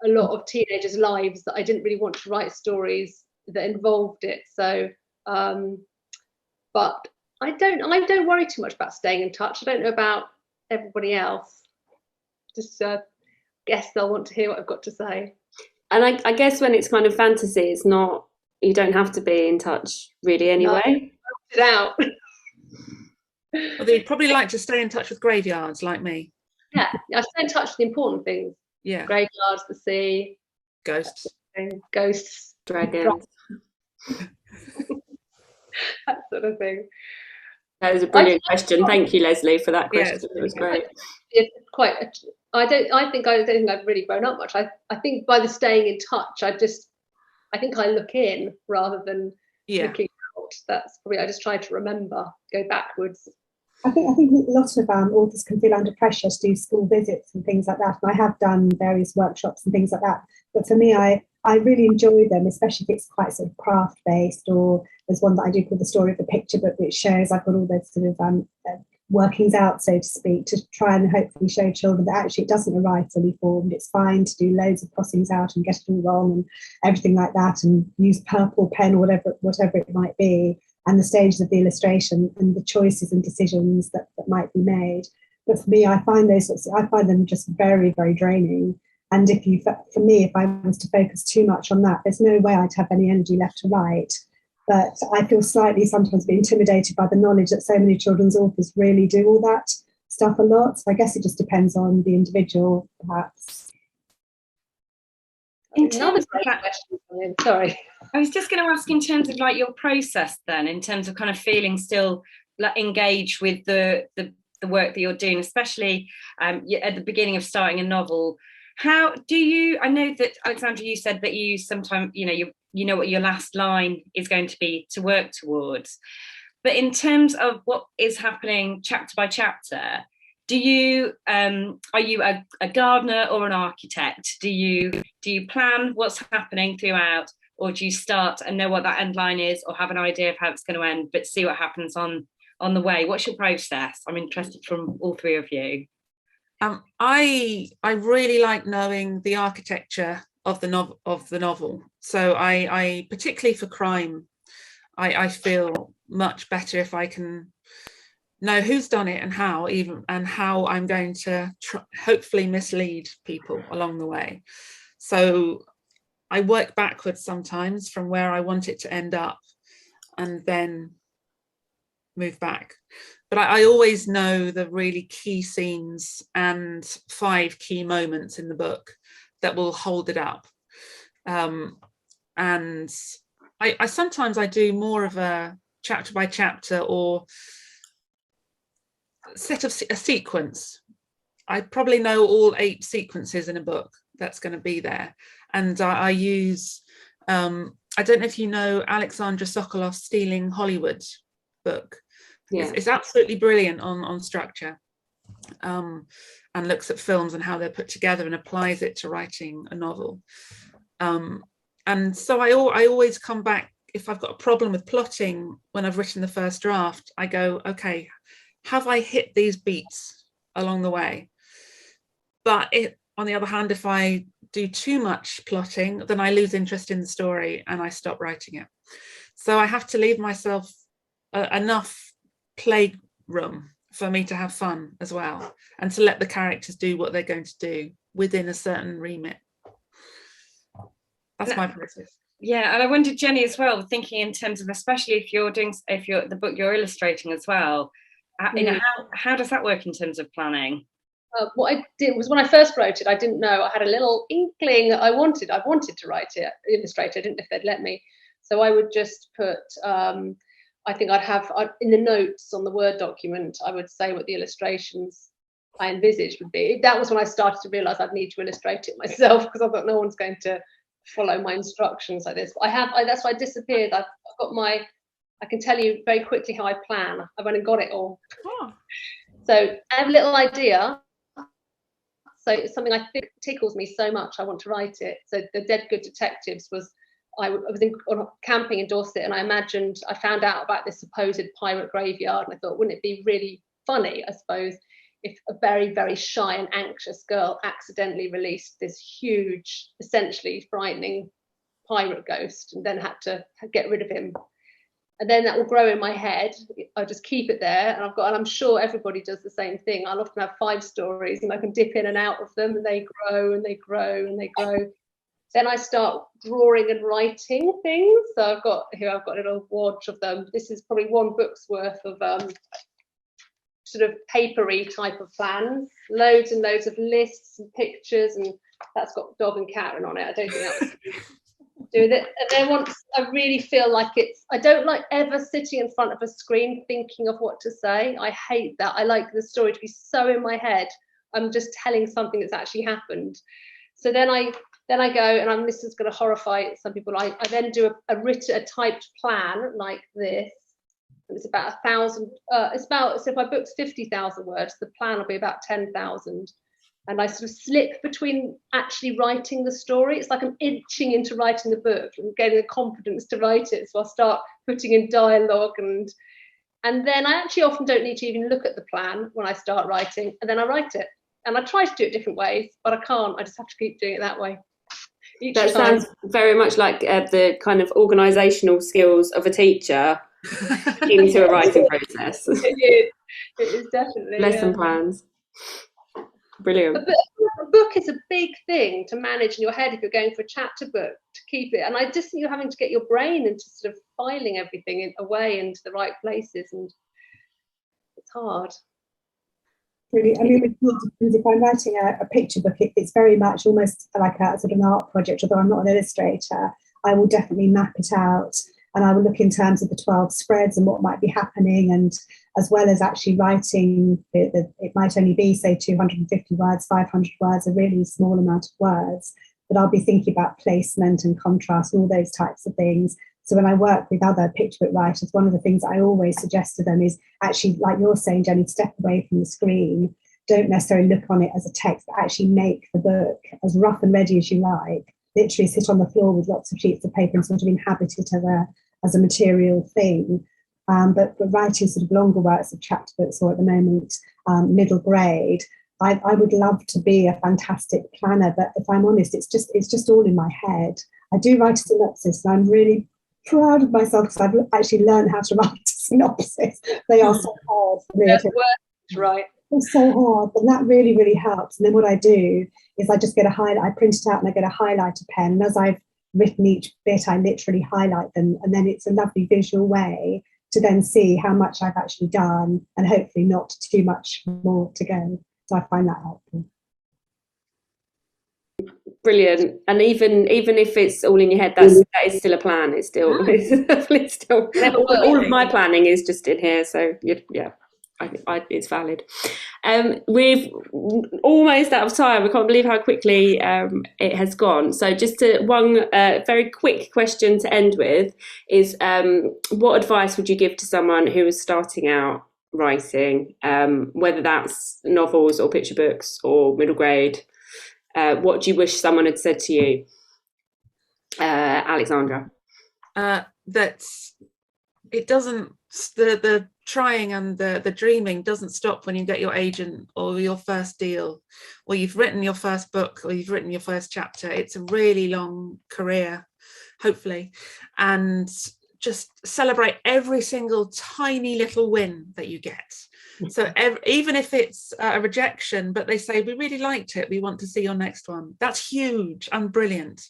S3: a lot of teenagers' lives that I didn't really want to write stories that involved it. So but I don't worry too much about staying in touch. I don't know about everybody else. Just guess they'll want to hear what I've got to say.
S1: And I guess when it's kind of fantasy, it's not, you don't have to be in touch really anyway.
S3: No, it out.
S5: Well, they'd probably like to stay in touch with graveyards like me.
S3: Yeah, I stay in touch with the important things.
S5: Yeah.
S3: Graveyards, the sea.
S5: Ghosts.
S3: Ghosts.
S1: Dragons.
S3: That sort of thing.
S1: That was a brilliant question. Thank you, Leslie, for that question.
S5: Yeah,
S1: it was great.
S3: It's quite. I don't think I've really grown up much. I think by the staying in touch, I think I look in rather than looking out. That's probably, I just try to remember, go backwards.
S4: I think a lot of authors can feel under pressure to do school visits and things like that. And I have done various workshops and things like that. But for me, I really enjoy them, especially if it's quite sort of craft based. Or there's one that I do called The Story of the Picture Book, which shows I've got all those sort of workings out, so to speak, to try and hopefully show children that actually it doesn't arrive fully formed. It's fine to do loads of crossings out and get it all wrong and everything like that, and use purple pen or whatever it might be, and the stages of the illustration and the choices and decisions that might be made. But for me, I find them just very, very draining. And for me, if I was to focus too much on that, there's no way I'd have any energy left to write. But I feel slightly sometimes intimidated by the knowledge that so many children's authors really do all that stuff a lot. So I guess it just depends on the individual, perhaps.
S3: Sorry.
S2: I was just going to ask, in terms of like your process then, in terms of kind of feeling still like engaged with the work that you're doing, especially at the beginning of starting a novel. How do you, I know that Alexandra, you said that you sometimes, you know what your last line is going to be to work towards. But in terms of what is happening chapter by chapter, are you a gardener or an architect? Do you plan what's happening throughout, or do you start and know what that end line is, or have an idea of how it's going to end, but see what happens on the way? What's your process? I'm interested from all three of you.
S5: I really like knowing the architecture of the novel. So I particularly for crime, I feel much better if I can know who's done it and how I'm going to hopefully mislead people along the way. So I work backwards sometimes from where I want it to end up and then move back. But I always know the really key scenes and 5 key moments in the book that will hold it up. And I sometimes do more of a chapter by chapter or set of a sequence. I probably know all 8 sequences in a book that's going to be there. And I use, I don't know if you know Alexandra Sokolov's Stealing Hollywood book. Yeah. It's absolutely brilliant on structure, and looks at films and how they're put together and applies it to writing a novel. And so I always come back, if I've got a problem with plotting when I've written the first draft, I go, okay, have I hit these beats along the way? But on the other hand, if I do too much plotting, then I lose interest in the story and I stop writing it. So I have to leave myself enough playroom for me to have fun as well, and to let the characters do what they're going to do within a certain remit. That's my process.
S2: Yeah, and I wondered, Jenny, as well, thinking in terms of, especially if you're the book you're illustrating as well, how does that work in terms of planning?
S3: What I did was, when I first wrote it, I didn't know, I had a little inkling I wanted to write it, illustrate it. I didn't know if they'd let me. So I would just put, I think I'd in the notes on the Word document, I would say what the illustrations I envisaged would be. That was when I started to realise I'd need to illustrate it myself, because I thought no one's going to follow my instructions like this. But that's why I disappeared. I've got I can tell you very quickly how I plan. I've only got it all. Oh. So I have a little idea. So it's something I think tickles me so much. I want to write it. So the Dead Good Detectives was, I was camping in Dorset, and I found out about this supposed pirate graveyard, and I thought, wouldn't it be really funny, I suppose, if a very, very shy and anxious girl accidentally released this huge, essentially frightening pirate ghost, and then had to get rid of him. And then that will grow in my head. I just keep it there, and I'm sure everybody does the same thing. I'll often have 5 stories, and I can dip in and out of them, and they grow and they grow and they grow. Then I start drawing and writing things. So I've got a little wad of them. This is probably 1 book's worth of sort of papery type of plans, loads and loads of lists and pictures, and that's got dog and cat on it. I don't think that was do with it. And then once I really feel like I don't like ever sitting in front of a screen thinking of what to say. I hate that. I like the story to be so in my head. I'm just telling something that's actually happened. So then I go, and this is going to horrify some people. I then do a typed plan like this. And it's about 1,000. So if I booked 50,000 words, the plan will be about 10,000. And I sort of slip between actually writing the story. It's like I'm inching into writing the book and getting the confidence to write it. So I'll start putting in dialogue, and then I actually often don't need to even look at the plan when I start writing, and then I write it. And I try to do it different ways, but I can't. I just have to keep doing it that way.
S1: That sounds very much like the kind of organisational skills of a teacher into a writing process.
S3: It is definitely.
S1: Lesson plans. Brilliant.
S3: A book is a big thing to manage in your head if you're going for a chapter book, to keep it. And I just think you're having to get your brain into sort of filing everything away into the right places, and it's hard.
S4: Really, I mean, if I'm writing a picture book, it's very much almost like a sort of an art project. Although I'm not an illustrator, I will definitely map it out, and I will look in terms of the 12 spreads and what might be happening, and as well as actually writing, it might only be, say, 250 words, 500 words, a really small amount of words, but I'll be thinking about placement and contrast and all those types of things. So when I work with other picture book writers, one of the things I always suggest to them is actually, like you're saying, Jenny, step away from the screen. Don't necessarily look on it as a text, but actually make the book as rough and ready as you like. Literally sit on the floor with lots of sheets of paper and sort of inhabit it as a material thing. But writing sort of longer works of chapter books, or at the moment, middle grade, I would love to be a fantastic planner, but if I'm honest, it's just all in my head. I do write a synopsis, and I'm really proud of myself because I've actually learned how to write a synopsis. They are so hard for me.
S3: Right.
S4: It's so hard, but that really, really helps. And then what I do is I just get I print it out and I get a highlighter pen. And as I've written each bit, I literally highlight them. And then it's a lovely visual way to then see how much I've actually done, and hopefully not too much more to go. So I find that helpful.
S1: Brilliant. And even if it's all in your head, that is still a plan. It's still all of my planning is just in here. So yeah, it's valid. We've almost out of time. I can't believe how quickly it has gone. So just one very quick question to end with is, what advice would you give to someone who is starting out writing, whether that's novels or picture books or middle grade? What do you wish someone had said to you, Alexandra?
S5: That it doesn't, the trying and the dreaming doesn't stop when you get your agent or your first deal, or you've written your first book, or you've written your first chapter. It's a really long career, hopefully, and just celebrate every single tiny little win that you get. So even if it's a rejection, but they say, we really liked it, we want to see your next one, that's huge and brilliant.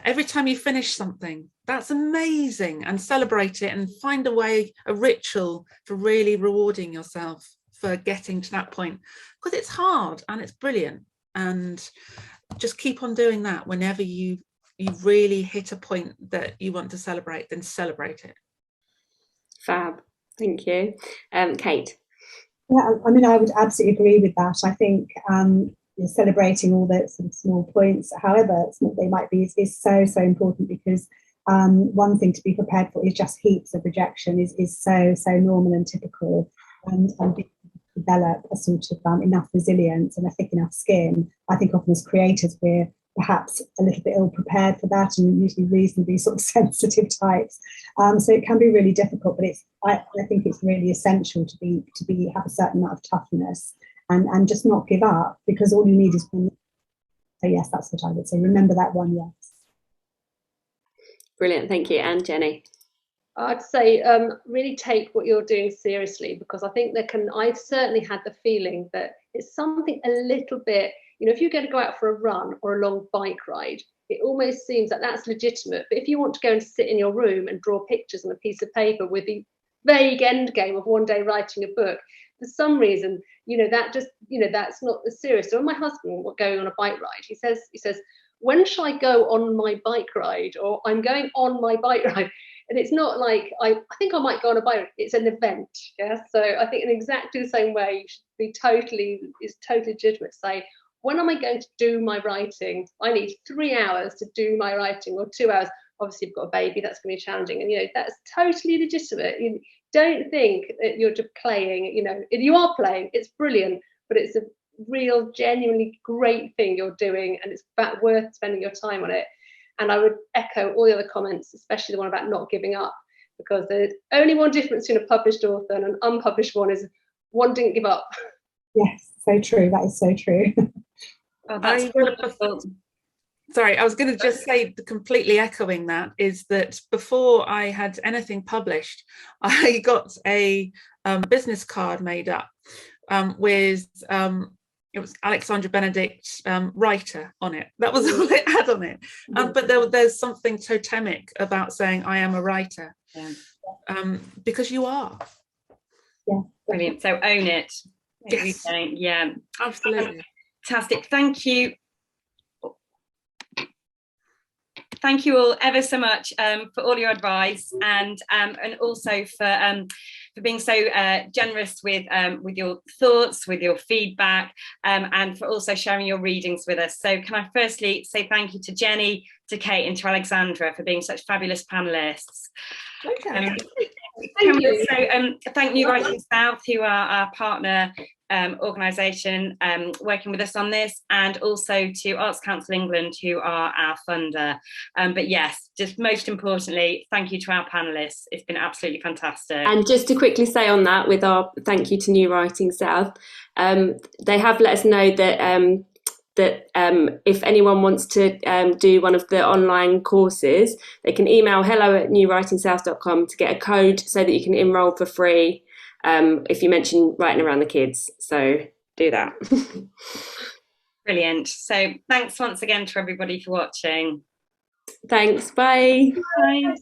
S5: Every time you finish something, that's amazing, and celebrate it and find a way, a ritual for really rewarding yourself for getting to that point, because it's hard and it's brilliant. And just keep on doing that. Whenever you really hit a point that you want to celebrate, then celebrate it.
S1: Fab. Thank you. Kate?
S4: Yeah, I mean, I would absolutely agree with that. I think celebrating all the sort of small points, however small they might be, is so important, because one thing to be prepared for is just heaps of rejection is so normal and typical, and develop a sort of enough resilience and a thick enough skin. I think often as creators we're perhaps a little bit ill prepared for that, and usually reasonably sort of sensitive types. So it can be really difficult, but I think it's really essential to have a certain amount of toughness and just not give up, because all you need is one. So yes, that's what I would say. Remember that one, yes.
S1: Brilliant, thank you. And Jenny?
S3: I'd say really take what you're doing seriously, because I think I've certainly had the feeling that it's something a little bit, if you're going to go out for a run or a long bike ride, it almost seems that that's legitimate. But if you want to go and sit in your room and draw pictures on a piece of paper with the vague end game of one day writing a book, for some reason, that's not as serious. So when my husband was going on a bike ride, he says, when shall I go on my bike ride? Or I'm going on my bike ride. And it's not like, I think I might go on a bike ride. It's an event. Yeah. So I think in exactly the same way, you should be totally legitimate to say, when am I going to do my writing? I need 3 hours to do my writing, or 2 hours. Obviously, you've got a baby, that's going to be challenging. And, that's totally legitimate. You don't think that you're just playing, you are playing, it's brilliant, but it's a real, genuinely great thing you're doing, and it's worth spending your time on it. And I would echo all the other comments, especially the one about not giving up, because there's only one difference between a published author and an unpublished one is one didn't give up.
S4: Yes, so true. That is so true.
S2: Oh, that's wonderful.
S5: Sorry, I was going to just say, completely echoing that, is that before I had anything published, I got a business card made up with it was Alexandra Benedict, writer, on it. That was all it had on it. But there's something totemic about saying I am a writer, because you are.
S4: Yeah,
S2: brilliant. So own it.
S5: Yes.
S2: Yeah,
S5: Absolutely.
S2: Fantastic. Thank you. Thank you all ever so much for all your advice, and also for being so generous with your thoughts, with your feedback, and for also sharing your readings with us. So can I firstly say thank you to Jenny, to Kate, and to Alexandra for being such fabulous panellists.
S5: Okay.
S2: Can we also thank New Writing South, who are our partner organisation working with us on this, and also to Arts Council England, who are our funder. But yes, just most importantly, thank you to our panellists. It's been absolutely fantastic.
S1: And just to quickly say on that, with our thank you to New Writing South, they have let us know that if anyone wants to do one of the online courses, they can email hello@newwritingsouth.com to get a code so that you can enrol for free if you mention writing around the kids. So do that.
S2: Brilliant. So thanks once again to everybody for watching.
S1: Thanks. Bye.
S2: Bye.